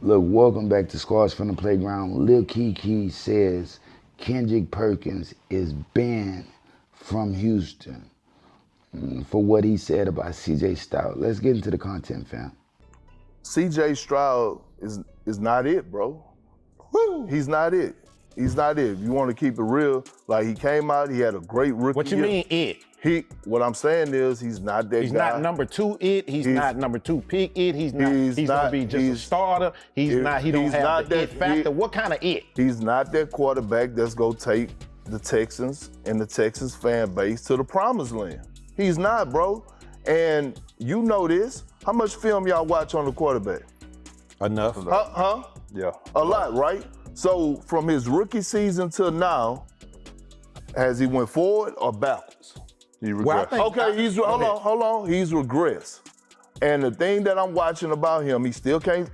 Look, welcome back to Scars from the Playground. Lil KeKe says Kendrick Perkins is banned from Houston for what he said about CJ Stroud. Let's get into the content, fam. CJ Stroud is not it, bro. Woo. He's not it. He's not it. If you want to keep it real, like he came out, he had a great rookie What you year. mean it? What I'm saying is he's not that He's guy. not number two it. He's not number two pick it. He's gonna be just a starter. He don't have the it factor. What kind of it? He's not that quarterback that's gonna take the Texans and the Texans fan base to the promised land. He's not, bro. And you know this. How much film y'all watch on the quarterback? Enough. Huh? Yeah. A lot, right? So from his rookie season till now, has he went forward or backwards? He regressed. Hold on. He's regressed. And the thing that I'm watching about him, he still can't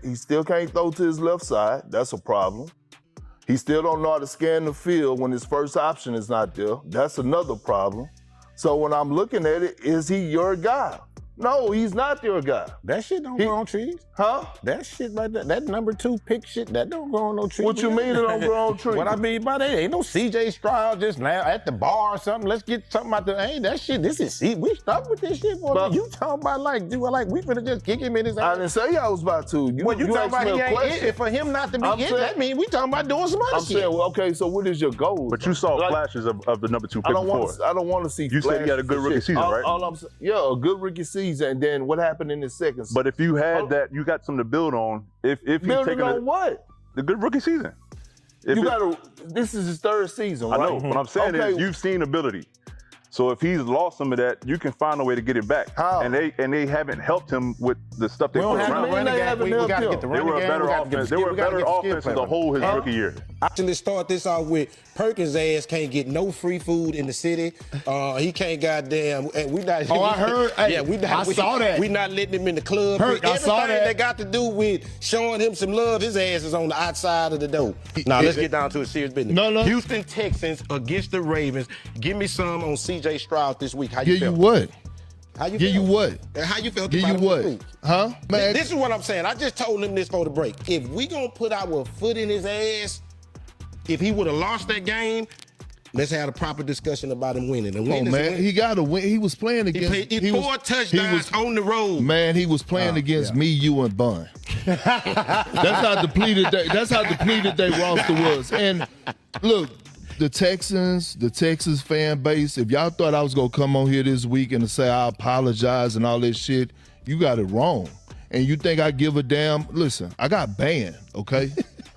throw to his left side. That's a problem. He still don't know how to scan the field when his first option is not there. That's another problem. So when I'm looking at it, is he your guy? No, he's not your guy. That shit don't grow on trees. Huh? That shit right there, that number two pick shit, that don't grow on no trees. What you mean it don't grow on trees? What I mean by that, ain't no CJ Stroud just now at the bar or something. Let's get something out there. Ain't that shit, we stuck with this shit for you talking about like we finna just kick him in his ass. I didn't say I was about to. You talking about he ain't it, for him not to be it, that mean we talking about doing some other shit. I'm saying, well, okay, so what is your goal? But you saw flashes of the number two pick before. I don't want to see You said he had a good rookie season, right? All I'm saying, yeah, a good rookie season, and then what happened in the second season? But if you had that, you got something to build on. If he's taking what? The good rookie season. This is his third season, right? I know. What I'm saying is you've seen ability. So if he's lost some of that, you can find a way to get it back. How? And they haven't helped him with the stuff they put around. We gotta get the They were a better offense. They were a better offense as a whole his rookie year. Actually, start this out with Perkins' ass can't get no free food in the city. He can't goddamn. We not. I heard. Hey, yeah, I saw that. We not letting him in the club. I saw that got to do with showing him some love. His ass is on the outside of the door. Now let's get down to a serious business. No. Houston Texans against the Ravens. Give me some on CJ Stroud this week. How you feel? You what? How you Give feel? you what? How you felt Give about you him what? this week? Huh? Man. This is what I'm saying. I just told him this for the break. If we gonna put our foot in his ass, if he would have lost that game, let's have a proper discussion about him winning. And Oh man, he got to win. He was playing against. He four touchdowns on the road. Man, he was playing against me, you, and Bun. That's how depleted. That's how depleted their roster was. And look, the Texans fan base. If y'all thought I was gonna come on here this week and say I apologize and all this shit, you got it wrong. And you think I give a damn? Listen, I got banned. Okay.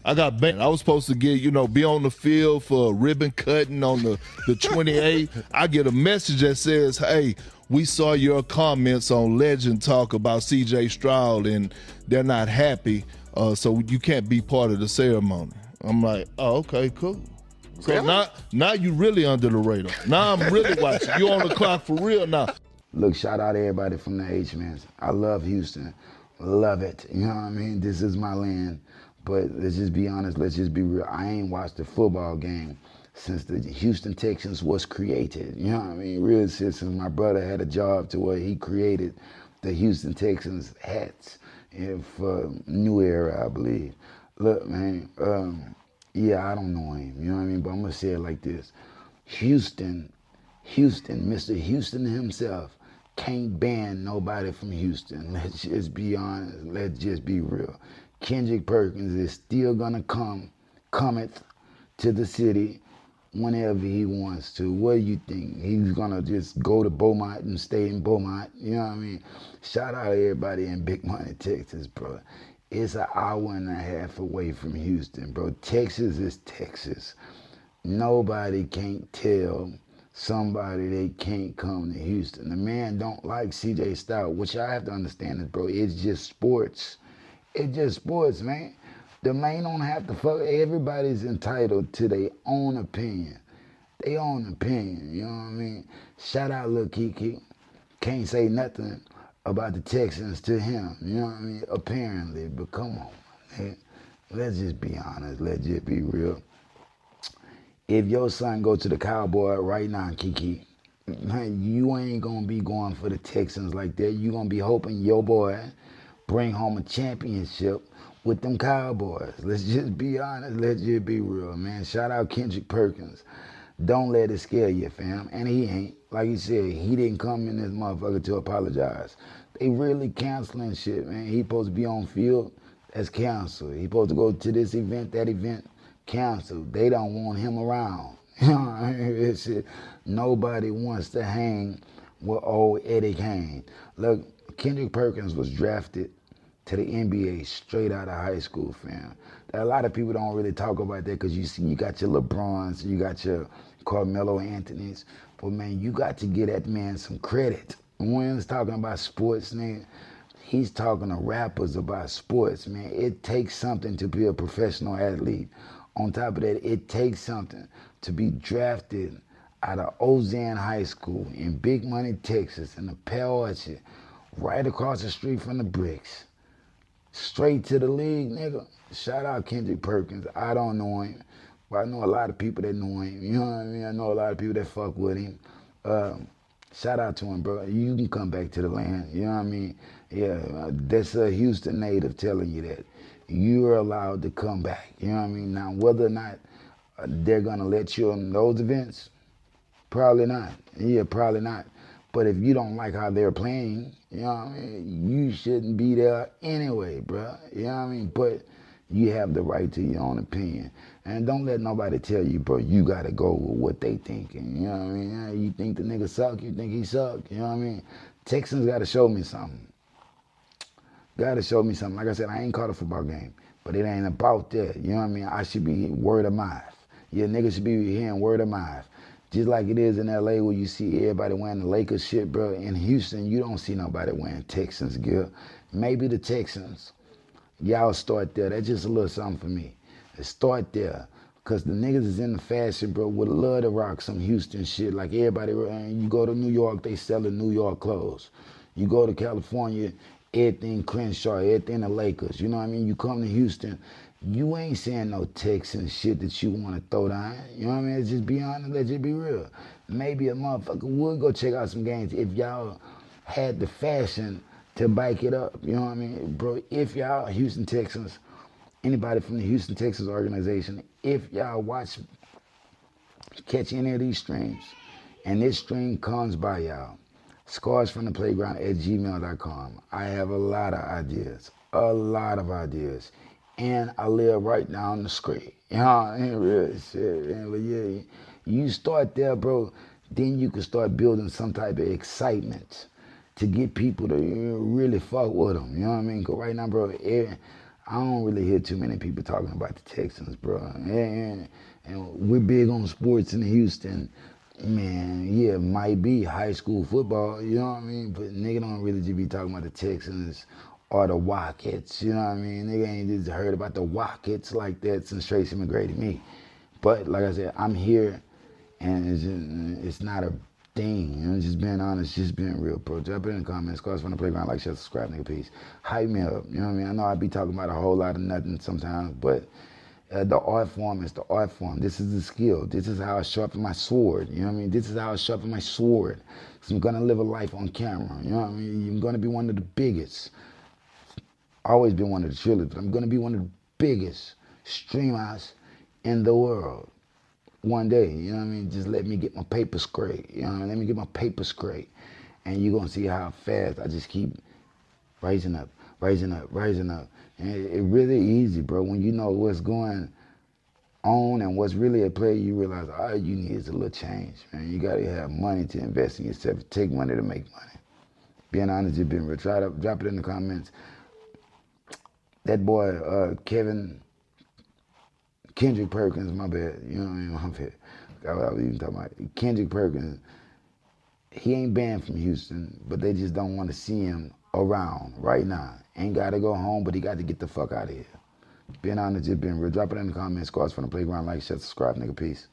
I got banned. I was supposed to get, be on the field for a ribbon cutting on the 28th. I get a message that says, hey, we saw your comments on Legend Talk about CJ Stroud and they're not happy, so you can't be part of the ceremony. I'm like, oh, okay, cool. So now you really under the radar. Now I'm really watching. You on the clock for real now. Look, shout out to everybody from the H-Mans. I love Houston. Love it. You know what I mean? This is my land. But let's just be honest, let's just be real. I ain't watched a football game since the Houston Texans was created. You know what I mean? Real since my brother had a job to where he created the Houston Texans hats for New Era, I believe. Look, man, yeah, I don't know him, you know what I mean? But I'm gonna say it like this. Houston, Mr. Houston himself can't ban nobody from Houston. Let's just be honest, let's just be real. Kendrick Perkins is still gonna cometh to the city whenever he wants to. What do you think? He's gonna just go to Beaumont and stay in Beaumont? You know what I mean? Shout out to everybody in Big Money, Texas, bro. It's an hour and a half away from Houston, bro. Texas is Texas. Nobody can't tell somebody they can't come to Houston. The man don't like CJ Stroud, which I have to understand is, bro, it's just sports. It's just sports, man. The man don't have to fuck. Everybody's entitled to their own opinion. Their own opinion, you know what I mean? Shout out Lil KeKe. Can't say nothing about the Texans to him, you know what I mean? Apparently, but come on, man. Let's just be honest. Let's just be real. If your son go to the Cowboy right now, KeKe, you ain't gonna be going for the Texans like that. You gonna be hoping your boy bring home a championship with them Cowboys. Let's just be honest. Let's just be real, man. Shout out Kendrick Perkins. Don't let it scare you, fam. And he ain't. Like he said, he didn't come in this motherfucker to apologize. They really canceling shit, man. He supposed to be on field. That's canceled. He supposed to go to this event, that event, canceled. They don't want him around. You know what I mean? It's shit. Nobody wants to hang with old Eddie Kane. Look, Kendrick Perkins was drafted to the NBA straight out of high school, fam. A lot of people don't really talk about that because you see, you got your LeBrons, you got your Carmelo Anthony's, but man, you got to give that man some credit. When he's talking about sports, man, he's talking to rappers about sports, man. It takes something to be a professional athlete. On top of that, it takes something to be drafted out of Ozan High School in Big Money, Texas, in the Pale Orchard, right across the street from the bricks. Straight to the league, nigga. Shout out Kendrick Perkins. I don't know him, but I know a lot of people that know him. You know what I mean? I know a lot of people that fuck with him. Shout out to him, bro. You can come back to the land. You know what I mean? Yeah, that's a Houston native telling you that. You're allowed to come back. You know what I mean? Now, whether or not they're going to let you on those events, probably not. Yeah, probably not. But if you don't like how they're playing, you know what I mean? You shouldn't be there anyway, bro. You know what I mean? But you have the right to your own opinion. And don't let nobody tell you, bro, you got to go with what they thinking. You know what I mean? Yeah, you think the nigga suck, you think he suck. You know what I mean? Texans got to show me something. Got to show me something. Like I said, I ain't caught a football game, but it ain't about that. You know what I mean? I should be word of mouth. Yeah, niggas should be hearing word of mouth. Just like it is in LA where you see everybody wearing the Lakers shit, bro. In Houston, you don't see nobody wearing Texans gear. Maybe the Texans. Y'all start there. That's just a little something for me. Start there. Because the niggas is in the fashion, bro, would love to rock some Houston shit. Like everybody, you go to New York, they selling New York clothes. You go to California, everything Crenshaw, everything the Lakers. You know what I mean? You come to Houston, you ain't saying no Texan shit that you want to throw down. You know what I mean? Let's just be honest, let's just be real. Maybe a motherfucker would go check out some games if y'all had the fashion to back it up. You know what I mean? Bro, if y'all Houston Texans, anybody from the Houston Texans organization, if y'all catch any of these streams, and this stream comes by y'all, scarsfromtheplayground@gmail.com. I have a lot of ideas. And I live right down the street. You know, ain't real shit. But yeah, you start there, bro, then you can start building some type of excitement to get people to really fuck with them. You know what I mean? Because right now, bro, I don't really hear too many people talking about the Texans, bro. And we're big on sports in Houston. Man, yeah, might be high school football, you know what I mean? But nigga don't really just be talking about the Texans or the Rockets, you know what I mean? Nigga ain't just heard about the Rockets like that since Tracy McGrady to me. But like I said, I'm here, and it's not a thing. You know, just being honest, just being real, bro. Drop it in the comments. Cause from the playground, like, share, subscribe, nigga, peace. Hype me up, you know what I mean? I know I be talking about a whole lot of nothing sometimes, but the art form is the art form. This is the skill. This is how I sharpen my sword. You know what I mean? This is how I sharpen my sword. So I'm gonna live a life on camera. You know what I mean? I'm gonna be one of the biggest. Always been one of the chillest, but I'm gonna be one of the biggest streamers in the world one day. You know what I mean? Just let me get my paper straight. You know what I mean? Let me get my paper straight, and you're gonna see how fast I just keep rising up. And it really easy, bro. When you know what's going on and what's really at play, you realize all you need is a little change, man. You gotta have money to invest in yourself. Take money to make money. Being honest, you've been real. Drop it in the comments. That boy, Kendrick Perkins, my bad. You know what I mean? My bad. I was even talking about Kendrick Perkins. He ain't banned from Houston, but they just don't want to see him around right now. Ain't got to go home, but he got to get the fuck out of here. Being honest, just been real. Drop it in the comments. Scars from the playground. Like, share, subscribe, nigga. Peace.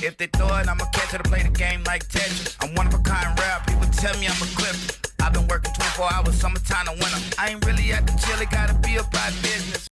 If they throw it, I'ma catch it to play the game like Tetris. I'm one of a kind rap. People tell me I'm a clip. I've been working 24 hours, summertime to winter. I ain't really at the chill, it gotta be about business.